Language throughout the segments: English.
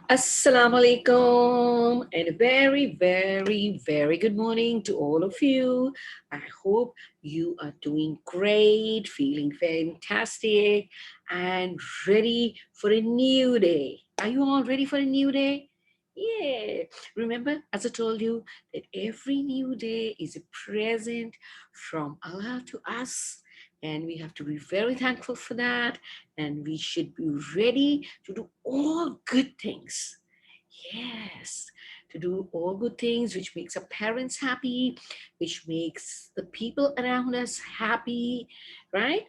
Assalamu alaikum and a very, very, very good morning to all of you. I hope you are doing great, feeling fantastic, and ready for a new day. Are you all ready for a new day? Yeah. Remember, as I told you, that every new day is a present from Allah to us, and we have to be very thankful for that, and we should be ready to do all good things. Yes, to do all good things which makes our parents happy, which makes the people around us happy, right?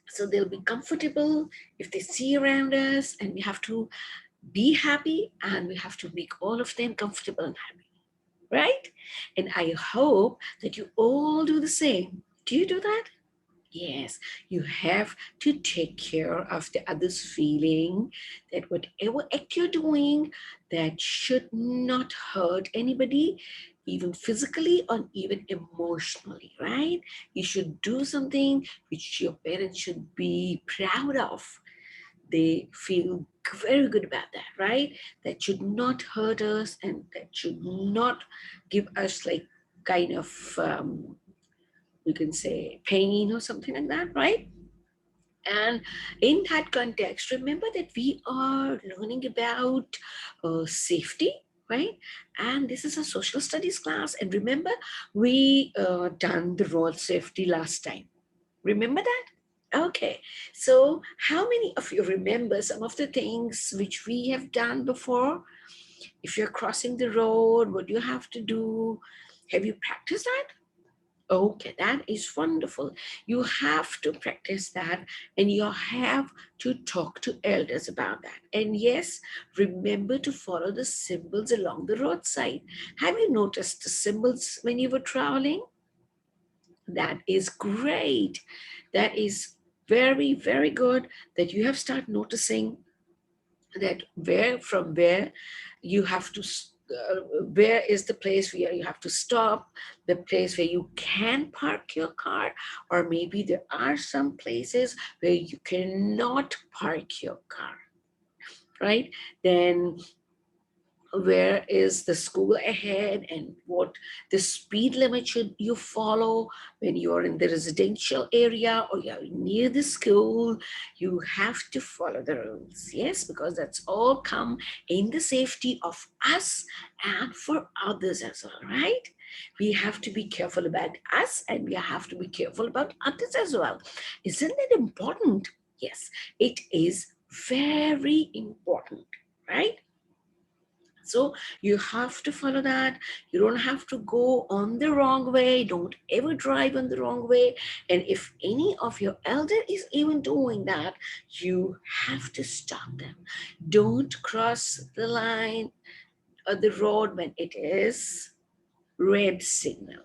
So they'll be comfortable if they see around us, and we have to be happy and we have to make all of them comfortable and happy, right? And I hope that you all do the same. Do you do that? Yes, you have to take care of the other's feeling that whatever act you're doing, that should not hurt anybody, even physically or even emotionally, right? You should do something which your parents should be proud of. They feel very good about that, right? That should not hurt us and that should not give us like kind of you can say pain or something like that, right? And in that context, remember that we are learning about safety, right? And this is a social studies class. And remember, we done the road safety last time. Remember that? Okay. So, how many of you remember some of the things which we have done before? If you're crossing the road, what do you have to do? Have you practiced that? Okay, that is wonderful. You have to practice that and you have to talk to elders about that. And yes, remember to follow the symbols along the roadside. Have you noticed the symbols when you were traveling? That is great. That is very, very good that you have started noticing that where you have to where is the place where you have to stop, the place where you can park your car, or maybe there are some places where you cannot park your car, right? Then where is the school ahead and what the speed limit should you follow when you're in the residential area or you're near the school. You have to follow the rules, yes, because that's all come in the safety of us and for others as well, right? We have to be careful about us and we have to be careful about others as well. Isn't that important? Yes, it is very important, right? So you have to follow that. You don't have to go on the wrong way. Don't ever drive on the wrong way. And if any of your elder is even doing that, you have to stop them. Don't cross the line or the road when it is red signal.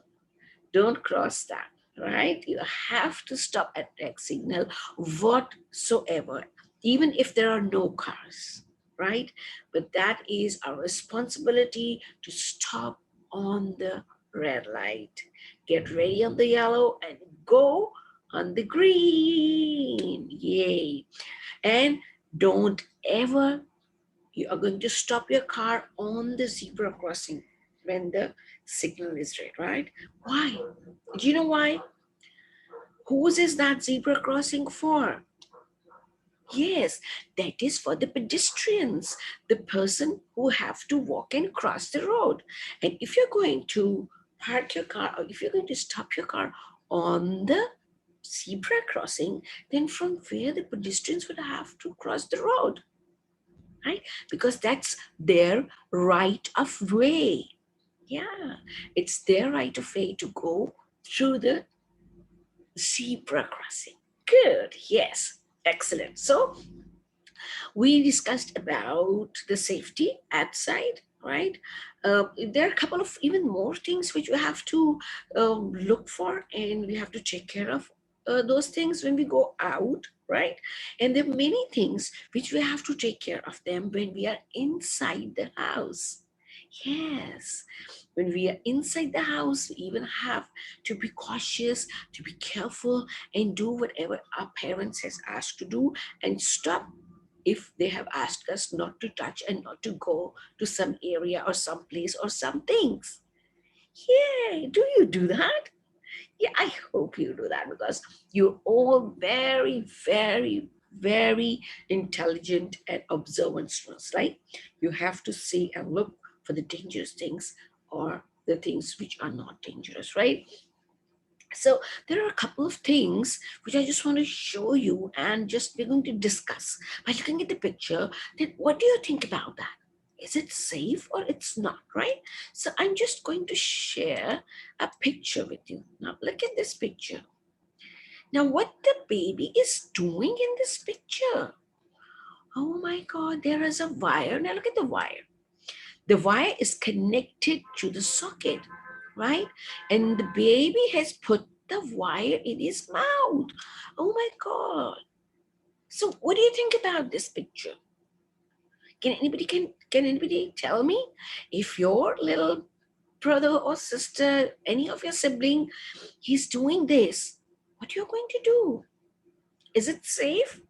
Don't cross that, right? You have to stop at red signal whatsoever, even if there are no cars, right? But that is our responsibility to stop on the red light. Get ready on the yellow and go on the green. Yay. And don't ever, you are going to stop your car on the zebra crossing when the signal is red, right? Why? Do you know why? Whose is that zebra crossing for? Yes, that is for the pedestrians, the person who have to walk and cross the road. And if you're going to park your car or if you're going to stop your car on the zebra crossing, then from where the pedestrians would have to cross the road, right? Because that's their right of way. Yeah, it's their right of way to go through the zebra crossing. Good, yes, excellent. So we discussed about the safety outside, right? There are a couple of even more things which we have to look for and we have to take care of those things when we go out, right? And there are many things which we have to take care of them when we are inside the house. Yes, when we are inside the house, we even have to be cautious, to be careful, and do whatever our parents has asked to do, and stop if they have asked us not to touch and not to go to some area or some place or some things. Yeah, do you do that? Yeah, I hope you do that because you're all very, very, very intelligent and observant students, right? You have to see and look for the dangerous things or the things which are not dangerous, right? So there are a couple of things which I just want to show you and just we're going to discuss. But you can get the picture. Then what do you think about that? Is it safe or it's not, right? So I'm just going to share a picture with you. Now look at this picture. Now what the baby is doing in this picture? Oh my God, there is a wire. Now look at the wire. The wire is connected to the socket, right? And the baby has put the wire in his mouth. Oh my God. So what do you think about this picture? Can anybody tell me if your little brother or sister, any of your sibling, he's doing this, what you're going to do? Is it safe?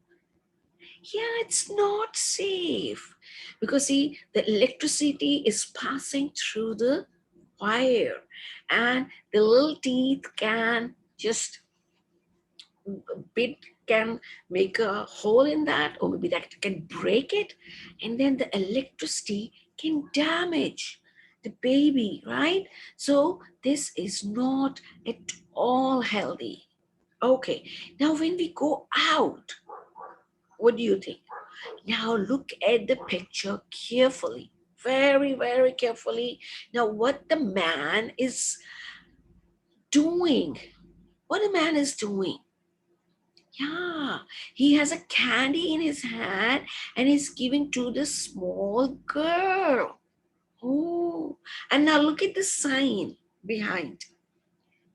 Yeah, it's not safe because see, the electricity is passing through the wire, and the little teeth can just bit can make a hole in that, or maybe that can break it, and then the electricity can damage the baby, right? So this is not at all healthy. Okay, now when we go out, what do you think? Now look at the picture carefully, very, very carefully. Now, what the man is doing, what the man is doing. Yeah, he has a candy in his hand and he's giving to the small girl. Oh, and now look at the sign behind.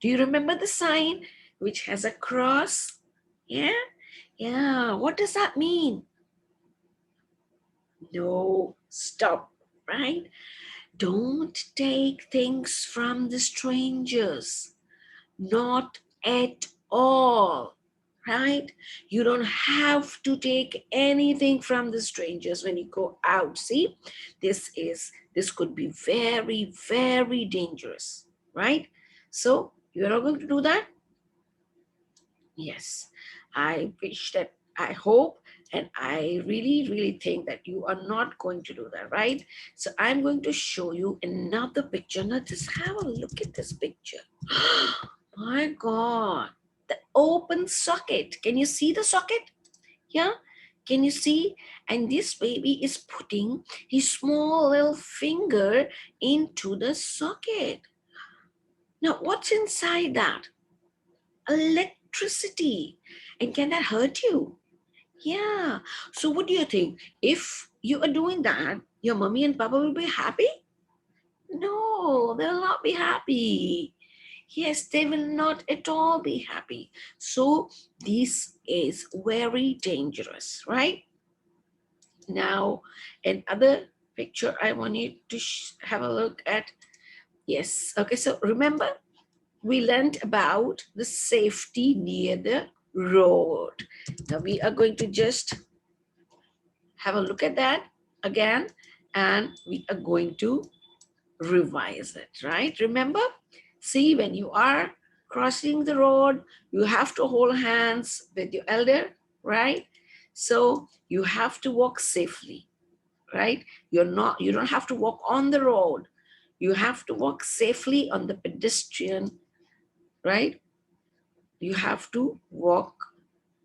Do you remember the sign which has a cross? Yeah, yeah. What does that mean? No, stop, right? Don't take things from the strangers. Not at all, right? You don't have to take anything from the strangers when you go out. See, this could be very, very dangerous, right? So you're not going to do that? Yes, I wish that, I hope, and I really, really think that you are not going to do that, right? So I'm going to show you another picture. Now, just have a look at this picture. My God, the open socket. Can you see the socket? Yeah, can you see? And this baby is putting his small little finger into the socket. Now, what's inside that? Electricity. And can that hurt you? Yeah. So what do you think? If you are doing that, your mommy and papa will be happy? No, they will not be happy. Yes, they will not at all be happy. So this is very dangerous, right? Now, another picture I want you to have a look at. Yes. Okay. So remember, we learned about the safety near the road. Now we are going to just have a look at that again, and we are going to revise it, right? Remember, see, when you are crossing the road, you have to hold hands with your elder, right? So you have to walk safely, right? You don't have to walk on the road. You have to walk safely on the pedestrian, right? You have to walk,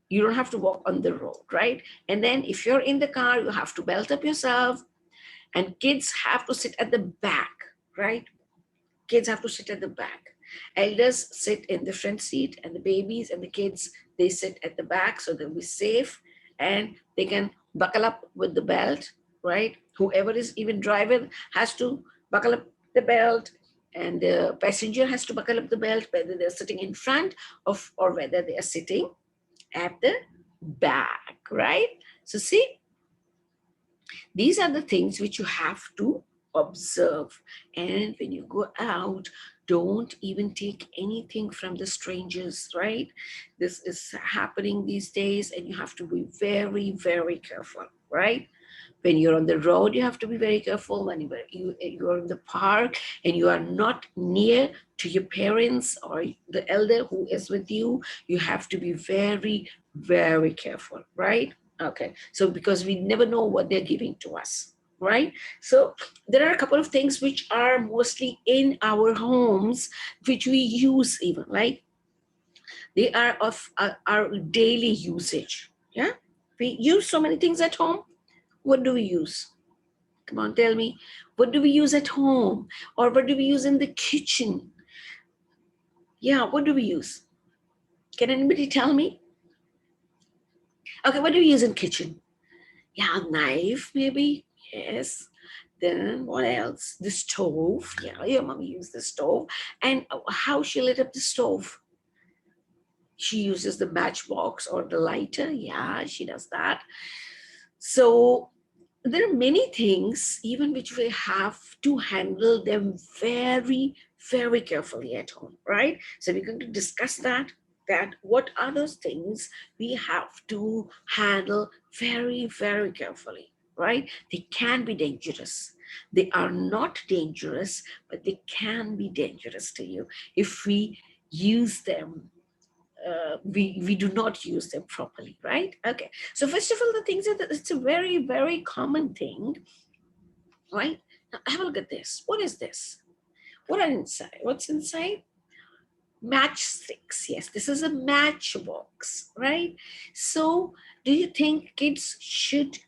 you don't have to walk on the road, right? And then if you're in the car, you have to belt up yourself, and kids have to sit at the back, right? Kids have to sit at the back. Elders sit in the front seat, and the babies and the kids, they sit at the back so they'll be safe and they can buckle up with the belt, right? Whoever is even driving has to buckle up the belt, and the passenger has to buckle up the belt, whether they're sitting in front of or whether they are sitting at the back, right? So see, these are the things which you have to observe. And when you go out, don't even take anything from the strangers, right? This is happening these days, and you have to be very, very careful, right? When you're on the road, you have to be very careful. When you're in the park and you are not near to your parents or the elder who is with you have to be very, very careful, right? Okay, so because we never know what they're giving to us, right? So there are a couple of things which are mostly in our homes, which we use even, like they are of our daily usage. Yeah, we use so many things at home. What do we use? Come on, tell me. What do we use at home? Or what do we use in the kitchen? Yeah, what do we use? Can anybody tell me? Okay, what do we use in kitchen? Yeah, knife, maybe. Yes. Then what else? The stove. Yeah, your mommy used the stove. And how she lit up the stove? She uses the matchbox or the lighter. Yeah, she does that. So there are many things even which we have to handle them very, very carefully at home, right? So we're going to discuss that what are those things we have to handle very, very carefully, right? They can be dangerous. They are not dangerous, but they can be dangerous to you if we use them, we do not use them properly, right? Okay, so first of all, the things that it's a very, very common thing, right? Now have a look at this. What is this? What are inside? What's inside? Matchsticks. Yes, this is a matchbox, right? So do you think kids should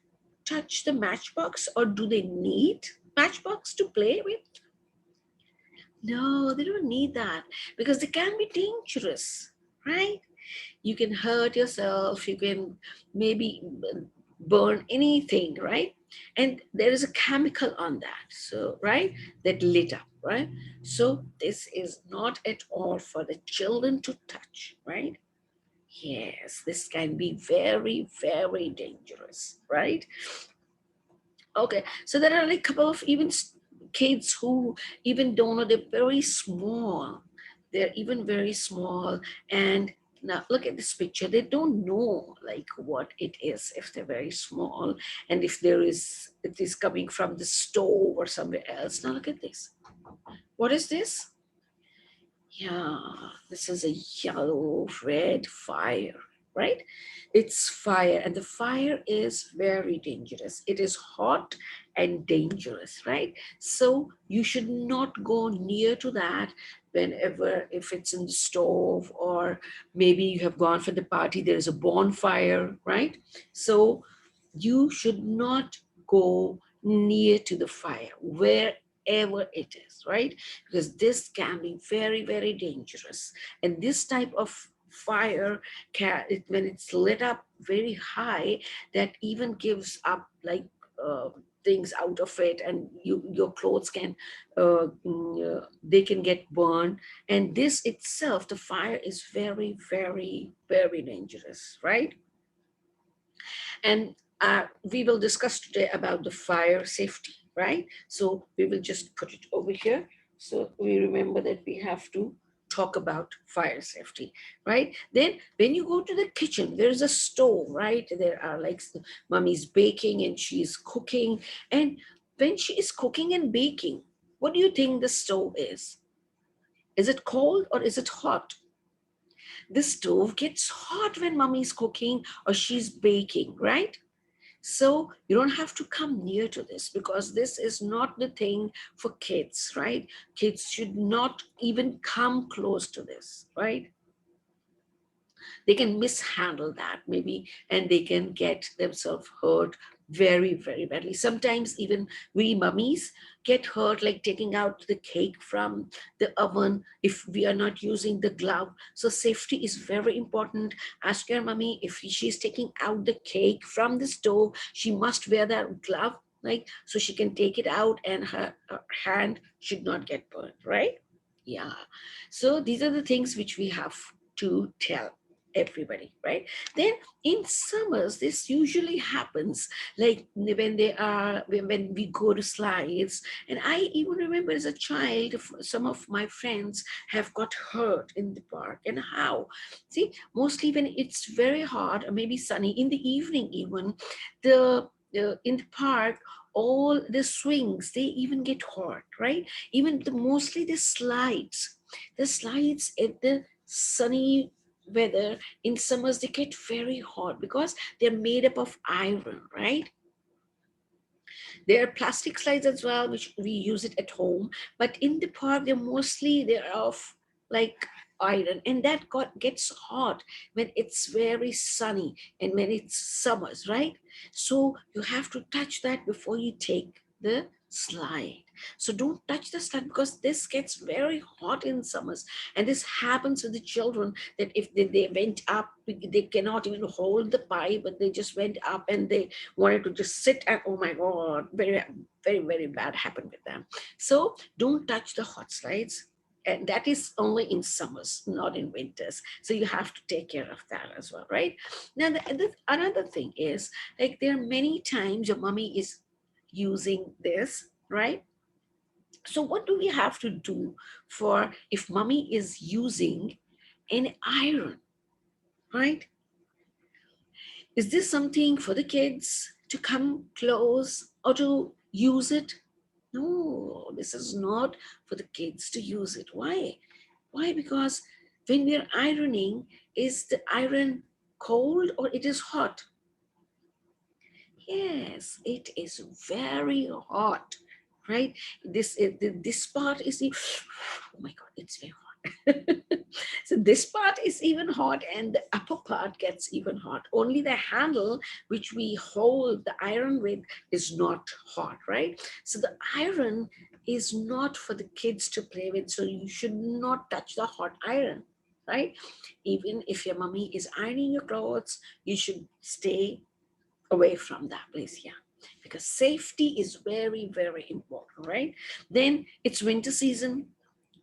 touch the matchbox, or do they need matchbox to play with? No, they don't need that, because they can be dangerous, right? You can hurt yourself, you can maybe burn anything, right? And there is a chemical on that, so right, that lit up, right? So this is not at all for the children to touch, right? Yes, this can be very, very dangerous, right? Okay, so there are like a couple of even kids who even don't know, they're very small. They're even very small. And now look at this picture. They don't know like what it is if they're very small, and if it is coming from the stove or somewhere else. Now look at this. What is this? Yeah, this is a yellow red fire, right? It's fire, and the fire is very dangerous. It is hot and dangerous, right? So you should not go near to that whenever, if it's in the stove, or maybe you have gone for the party, there is a bonfire, right? So you should not go near to the fire wherever it is, right? Because this can be very, very dangerous. And this type of fire when it's lit up very high, that even gives up like uh, things out of it, and your clothes can they can get burned. And this itself, the fire is very, very, very dangerous, right? And we will discuss today about the fire safety, right? So we will just put it over here. So we remember that we have to talk about fire safety, right? Then when you go to the kitchen, there's a stove, right? There are like mommy's baking and she's cooking. And when she is cooking and baking, what do you think the stove is? Is it cold or is it hot? The stove gets hot when mommy's cooking or she's baking, right? So you don't have to come near to this, because this is not the thing for kids, right? Kids should not even come close to this, right? They can mishandle that maybe, and they can get themselves hurt very, very badly. Sometimes even we mummies get hurt, like taking out the cake from the oven if we are not using the glove. So safety is very important. Ask your mummy, if she's taking out the cake from the stove, she must wear that glove, like, so she can take it out and her hand should not get burned, right? Yeah. So these are the things which we have to tell everybody, right? Then in summers, this usually happens like when we go to slides. And I even remember as a child, some of my friends have got hurt in the park. And how? See, mostly when it's very hot or maybe sunny in the evening, even the in the park, all the swings, they even get hot, right? Even mostly the slides at the sunny weather in summers, they get very hot because they're made up of iron, right? There are plastic slides as well, which we use it at home, but in the park, they're of like iron, and that gets hot when it's very sunny and when it's summers, right? So you have to touch that before you take the slide. So don't touch the slide because this gets very hot in summers, and this happens with the children that if they went up, they cannot even hold the pipe, but they just went up and they wanted to just sit, and oh my god, very very very bad happened with them. So don't touch the hot slides, and that is only in summers, not in winters. So you have to take care of that as well, right? Now another thing is, like, there are many times your mommy is using this, right? So what do we have to do for if mommy is using an iron, right? Is this something for the kids to come close or to use it? No, this is not for the kids to use it. Why? Why? Because when we are ironing, is the iron cold or it is hot? Yes, it is very hot, right? This part is oh my god, it's very hot. So this part is even hot, and the upper part gets even hot. Only the handle which we hold the iron with is not hot, right? So the iron is not for the kids to play with. So you should not touch the hot iron, right? Even if your mommy is ironing your clothes, you should stay away from that place, yeah, because safety is very very important, right? Then it's winter season.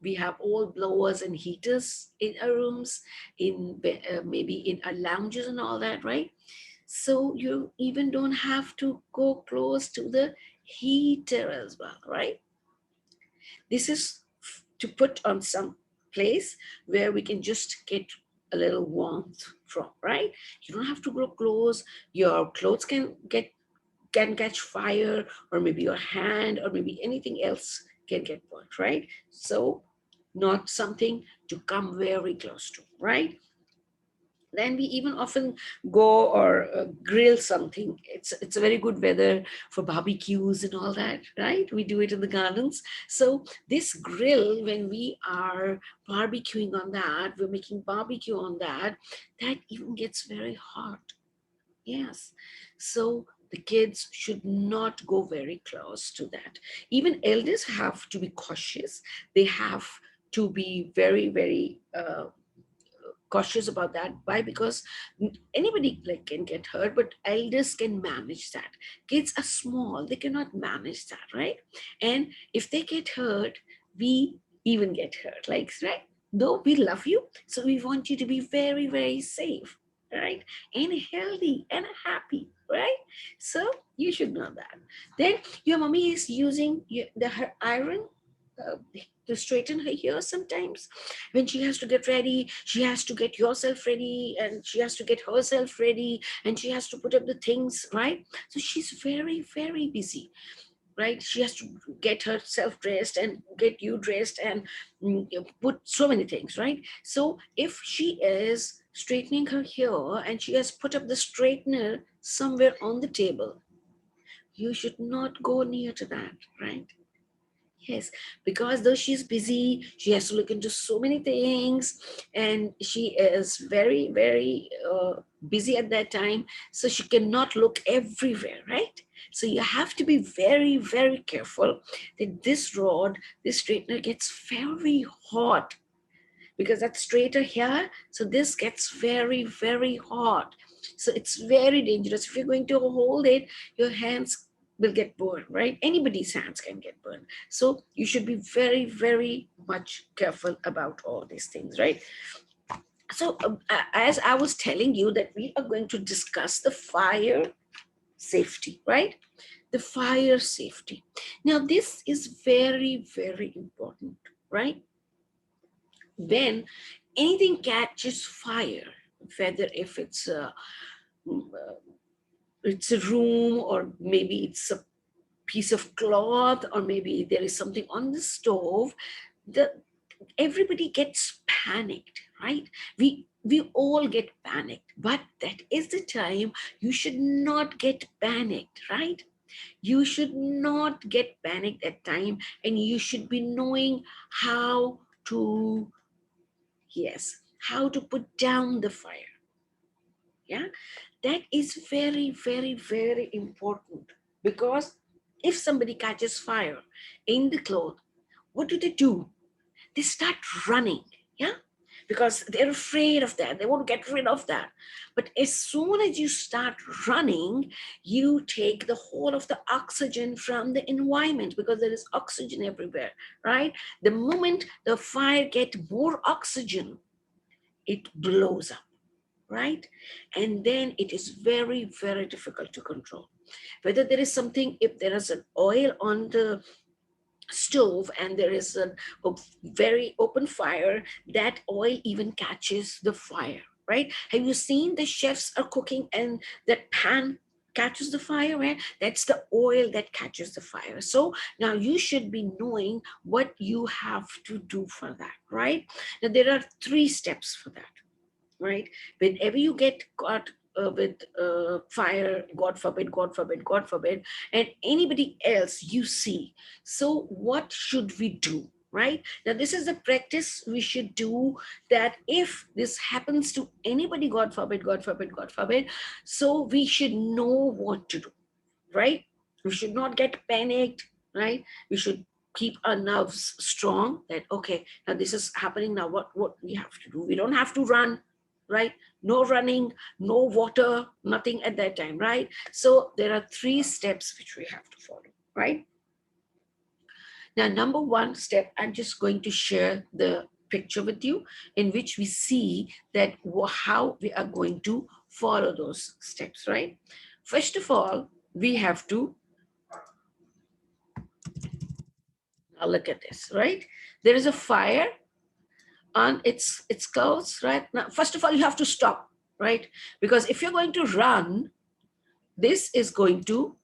We have all blowers and heaters in our rooms, maybe in our lounges and all that, right? So you even don't have to go close to the heater as well, right? This is to put on some place where we can just get a little warmth from, right? You don't have to go close. Your clothes can catch fire, or maybe your hand, or maybe anything else can get burnt, right? So not something to come very close to, right? Then we even often go or grill something. It's a very good weather for barbecues and all that, right? We do it in the gardens. So this grill, when we are barbecuing on that, we're making barbecue on that, that even gets very hot. Yes. So the kids should not go very close to that. Even elders have to be cautious. They have to be very, very cautious about that. Why? Because anybody like can get hurt, but elders can manage that. Kids are small, they cannot manage that, right? And if they get hurt, we even get hurt, like, right? Though we love you, so we want you to be very very safe, right? And healthy and happy, right? So you should know that. Then your mommy is using her iron uh, to straighten her hair. Sometimes when she has to get ready, she has to get yourself ready, and she has to get herself ready, and she has to put up the things, right? So she's very very busy, right? She has to get herself dressed and get you dressed and put so many things, right? So if she is straightening her hair and she has put up the straightener somewhere on the table, you should not go near to that, right? Yes, because though she's busy, she has to look into so many things, and she is very, very busy at that time. So she cannot look everywhere, right? So you have to be very, very careful that this rod, this straightener gets very hot, because that's straighter here. So this gets very, very hot. So it's very dangerous. If you're going to hold it, your hands will get burned, right? Anybody's hands can get burned. So you should be very, very much careful about all these things, right? So as I was telling you that we are going to discuss the fire safety, right? The fire safety. Now this is very, very important, right? When anything catches fire, whether if it's it's a room, or maybe it's a piece of cloth, or maybe there is something on the stove, the everybody gets panicked, right? We all get panicked, but that is the time you should not get panicked, right? You should not get panicked at time, and you should be knowing how to, yes, how to put down the fire. Yeah, that is very, very, very important, because if somebody catches fire in the cloth, what do? They start running. Yeah, because they're afraid of that, they want to get rid of that. But as soon as you start running, you take the whole of the oxygen from the environment, because there is oxygen everywhere, right? The moment the fire get more oxygen, it blows up, right? And then it is very, very difficult to control. Whether there is something, if there is an oil on the stove and there is a very open fire, that oil even catches the fire, right? Have you seen the chefs are cooking and that pan catches the fire, right? That's the oil that catches the fire. So now you should be knowing what you have to do for that, right? Now there are 3 steps for that, right? Whenever you get caught with fire, God forbid, God forbid, God forbid, and anybody else you see, so what should we do? Right now, this is the practice we should do, that if this happens to anybody, God forbid, God forbid, God forbid, so we should know what to do, right? We should not get panicked, right? We should keep our nerves strong, that okay, now this is happening, now what we have to do? We don't have to run, right? No running, no water, nothing at that time, right? So there are 3 steps which we have to follow, right? Now, number 1 step, I'm just going to share the picture with you, in which we see that how we are going to follow those steps, right? First of all, we have to, now look at this, right? There is a fire on its clothes, right? Now, first of all, you have to stop, right? Because if you're going to run, this is going to,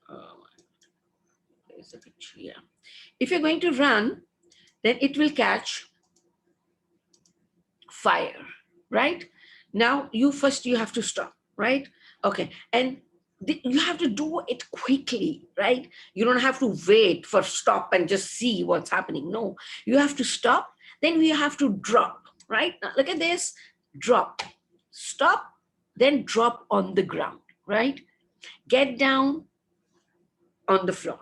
oh, there's a picture, yeah. If you're going to run, then it will catch fire, right? Now you have to stop, right? Okay, and you have to do it quickly, right? You don't have to wait for stop and just see what's happening. No, you have to stop, then we have to drop, right? Now look at this, drop, stop, then drop on the ground, right? Get down on the floor,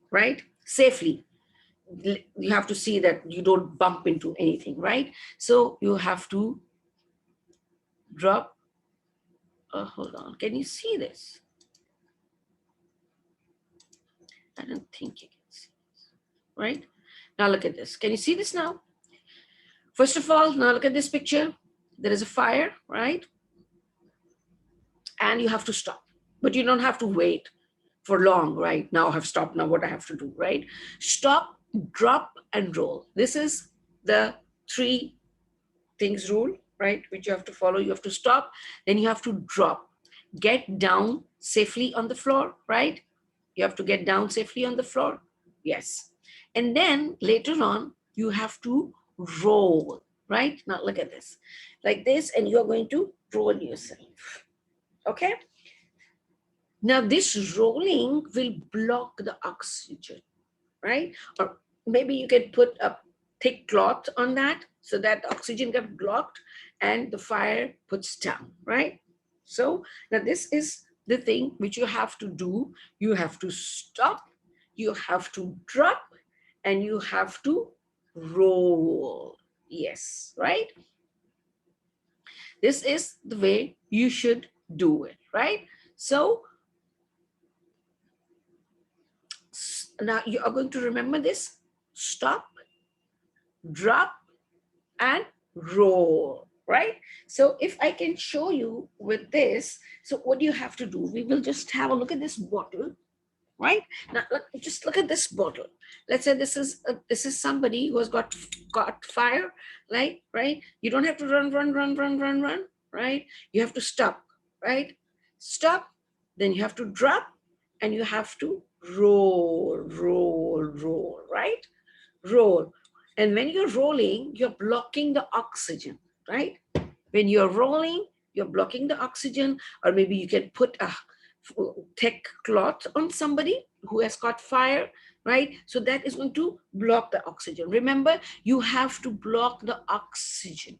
right? Safely. You have to see that you don't bump into anything, right? So you have to drop. Hold on, can you see this? I don't think you can see this, right? Now look at this, can you see this now? First of all, now look at this picture. There is a fire, right? And you have to stop, but you don't have to wait for long, right? Now I have stopped, now what I have to do, right? Stop, drop, and roll. This is the 3 things rule, right? Which you have to follow. You have to stop, then you have to drop, get down safely on the floor, right? You have to get down safely on the floor. Yes. And then later on, you have to roll, right? Now look at this, like this, and you're going to roll yourself. Okay. Now this rolling will block the oxygen, right? Or maybe you can put a thick cloth on that so that the oxygen gets blocked and the fire puts down, right? So now this is the thing which you have to do. You have to stop, you have to drop, and you have to roll. Yes, right? This is the way you should do it, right? So now you are going to remember this: stop, drop, and roll, right? So if I can show you with this, so what do you have to do? We will just have a look at this bottle, right? Now just look at this bottle. Let's say this is somebody who has got fire, right? You don't have to run, right? You have to stop, right? stop, then you have to drop, and you have to roll, roll, roll, right? Roll. And when you're rolling, you're blocking the oxygen, right? When you're rolling, you're blocking the oxygen, or maybe you can put a thick cloth on somebody who has caught fire, right? So that is going to block the oxygen. Remember, you have to block the oxygen,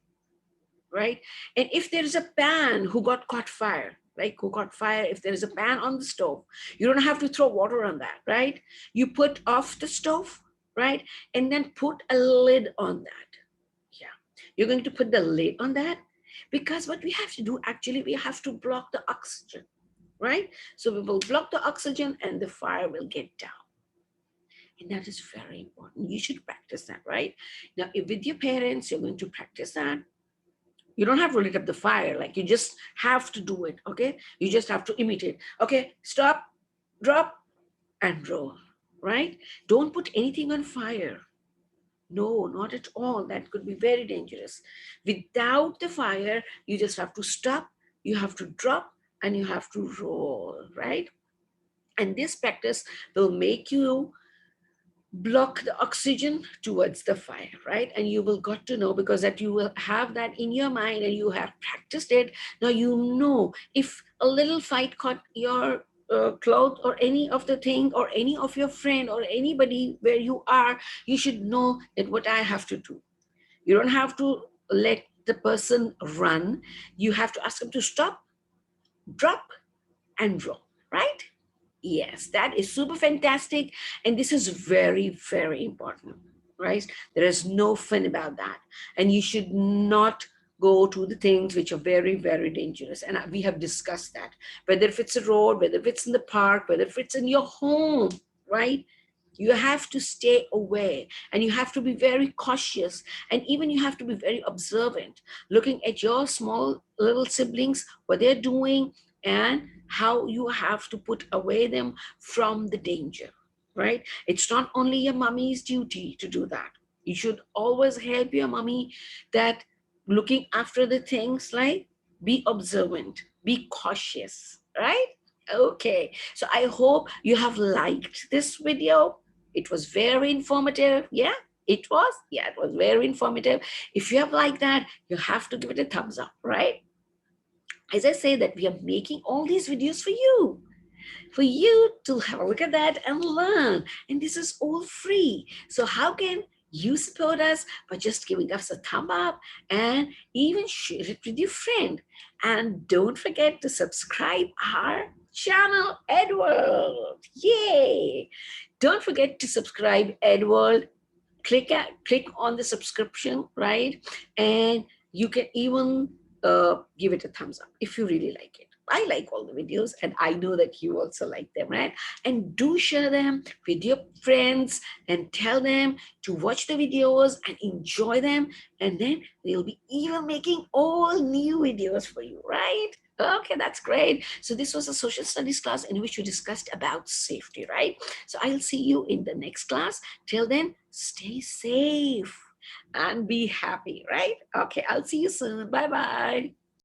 right? And if there is a pan who got caught fire, like who caught fire, if there is a pan on the stove, you don't have to throw water on that, right? You put off the stove, right? And then put a lid on that. Yeah. You're going to put the lid on that because what we have to do, actually, we have to block the oxygen, right? So we will block the oxygen and the fire will get down. And that is very important. You should practice that, right? Now, if with your parents, you're going to practice that. You don't have to lit up the fire, like you just have to do it, okay? You just have to imitate. Okay, stop, drop, and roll, right? Don't put anything on fire. No, not at all. That could be very dangerous. Without the fire, you just have to stop, you have to drop, and you have to roll, right? And this practice will make you block the oxygen towards the fire, right? And you will got to know, because that you will have that in your mind and you have practiced it. Now you know, if a little fight caught your cloth or any of the thing or any of your friend or anybody where you are, you should know that what I have to do. You don't have to let the person run. You have to ask them to stop, drop, and roll, right? Yes, that is super fantastic. And this is very, very important, right? There is no fun about that. And you should not go to the things which are very, very dangerous. And we have discussed that. Whether if it's a road, whether if it's in the park, whether if it's in your home, right? You have to stay away and you have to be very cautious. And even you have to be very observant, looking at your small little siblings, what they're doing, and how you have to put away them from the danger, right? It's not only your mommy's duty to do that. You should always help your mommy, that looking after the things, like be observant, be cautious, right? Okay, so I hope you have liked this video. It was very informative. Yeah, it was. Yeah, it was very informative. If you have liked that, you have to give it a thumbs up, right? As I say, that we are making all these videos for you to have a look at that and learn. And this is all free. So how can you support us? By just giving us a thumb up and even share it with your friend. And don't forget to subscribe our channel, Edward. Yay! Don't forget to subscribe, Edward. Click on the subscription, right? And you can even give it a thumbs up if you really like it. I like all the videos and I know that you also like them, right? And do share them with your friends and tell them to watch the videos and enjoy them. And then we'll be even making all new videos for you, right? Okay, that's great. So this was a social studies class in which we discussed about safety, right? So I'll see you in the next class. Till then, stay safe and be happy, right? Okay, I'll see you soon. Bye bye.